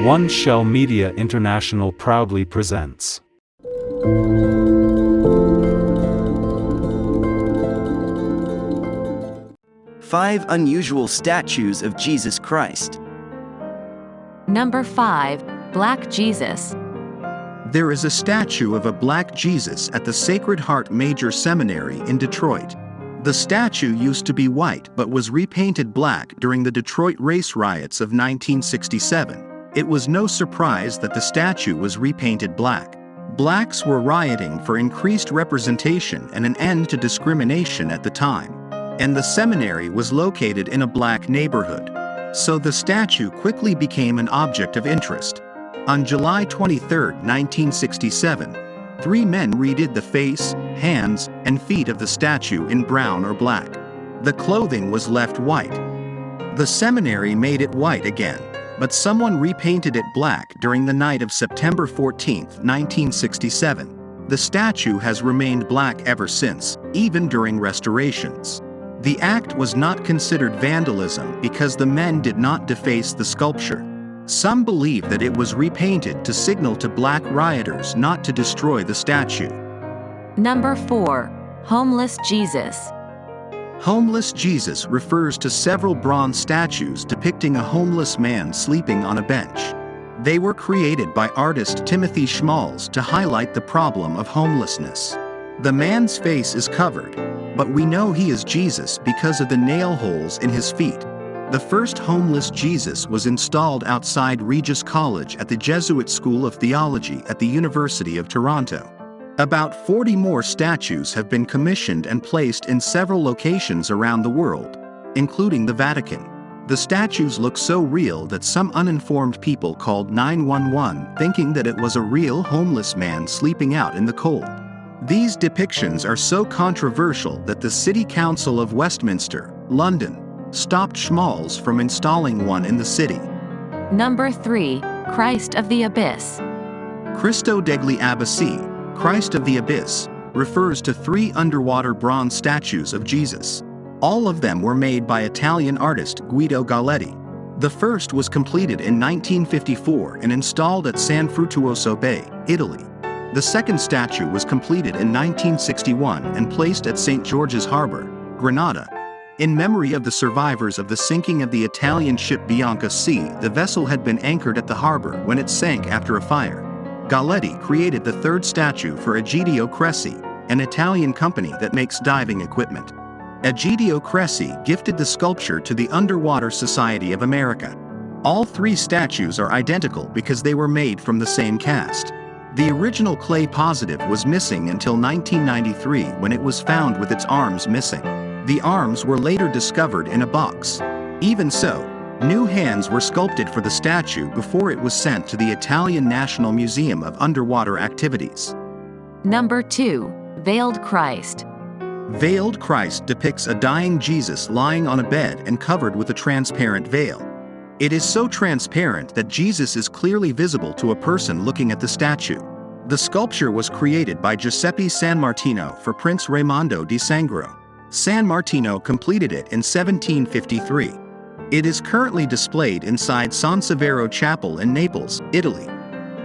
Oneshell Media International proudly presents 5 unusual statues of Jesus Christ. Number 5. Black Jesus. There is a statue of a black Jesus at the Sacred Heart Major Seminary in Detroit. The statue used to be white but was repainted black during the Detroit race riots of 1967. It was no surprise that the statue was repainted black. Blacks were rioting for increased representation and an end to discrimination at the time, and the seminary was located in a black neighborhood. So the statue quickly became an object of interest. On July 23, 1967, 3 men redid the face, hands, and feet of the statue in brown or black. The clothing was left white. The seminary made it white again, but someone repainted it black during the night of September 14, 1967. The statue has remained black ever since, even during restorations. The act was not considered vandalism because the men did not deface the sculpture. Some believe that it was repainted to signal to black rioters not to destroy the statue. Number 4. Homeless Jesus. Homeless Jesus refers to several bronze statues depicting a homeless man sleeping on a bench. They were created by artist Timothy Schmalz to highlight the problem of homelessness. The man's face is covered, but we know he is Jesus because of the nail holes in his feet. The first homeless Jesus was installed outside Regis College at the Jesuit School of Theology at the University of Toronto. About 40 more statues have been commissioned and placed in several locations around the world, including the Vatican. The statues look so real that some uninformed people called 911 thinking that it was a real homeless man sleeping out in the cold. These depictions are so controversial that the City Council of Westminster, London, stopped Schmalz from installing one in the city. Number 3. Christ of the Abyss. Cristo degli Abissi, Christ of the Abyss, refers to 3 underwater bronze statues of Jesus. All of them were made by Italian artist Guido Galletti. The first was completed in 1954 and installed at San Frutuoso Bay, Italy. The second statue was completed in 1961 and placed at St. George's Harbor, Grenada. In memory of the survivors of the sinking of the Italian ship Bianca C, the vessel had been anchored at the harbor when it sank after a fire. Galletti created the third statue for Egidio Cresci, an Italian company that makes diving equipment. Egidio Cresci gifted the sculpture to the Underwater Society of America. All 3 statues are identical because they were made from the same cast. The original clay positive was missing until 1993 when it was found with its arms missing. The arms were later discovered in a box. Even so, new hands were sculpted for the statue before it was sent to the Italian National Museum of Underwater Activities. Number 2. Veiled Christ. Veiled Christ depicts a dying Jesus lying on a bed and covered with a transparent veil. It is so transparent that Jesus is clearly visible to a person looking at the statue. The sculpture was created by Giuseppe Sanmartino for Prince Raimondo di Sangro. Sanmartino completed it in 1753. It is currently displayed inside San Severo Chapel in Naples, Italy.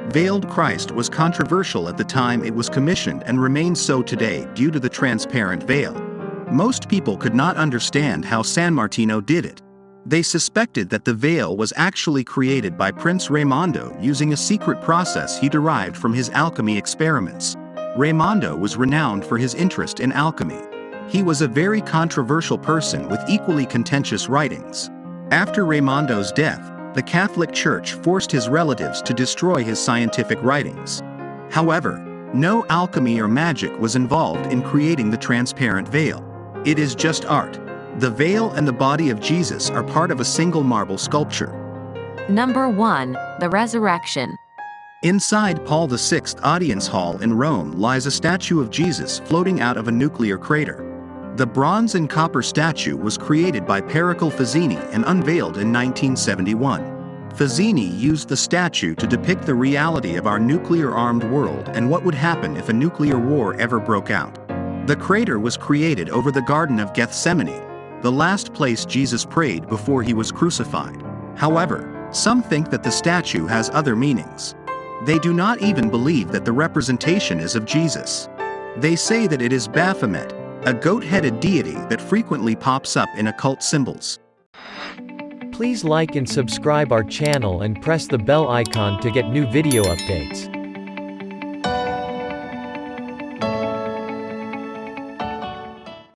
Veiled Christ was controversial at the time it was commissioned and remains so today due to the transparent veil. Most people could not understand how Sanmartino did it. They suspected that the veil was actually created by Prince Raimondo using a secret process he derived from his alchemy experiments. Raimondo was renowned for his interest in alchemy. He was a very controversial person with equally contentious writings. After Raimondo's death, the Catholic Church forced his relatives to destroy his scientific writings. However, no alchemy or magic was involved in creating the transparent veil. It is just art. The veil and the body of Jesus are part of a single marble sculpture. Number 1. The Resurrection. Inside Paul VI Audience Hall in Rome lies a statue of Jesus floating out of a nuclear crater. The bronze and copper statue was created by Pericle Fazzini and unveiled in 1971. Fazzini used the statue to depict the reality of our nuclear-armed world and what would happen if a nuclear war ever broke out. The crater was created over the Garden of Gethsemane, the last place Jesus prayed before he was crucified. However, Some think that the statue has other meanings. They do not even believe that the representation is of Jesus. They say that it is Baphomet, a goat-headed deity that frequently pops up in occult symbols. Please like and subscribe our channel and press the bell icon to get new video updates.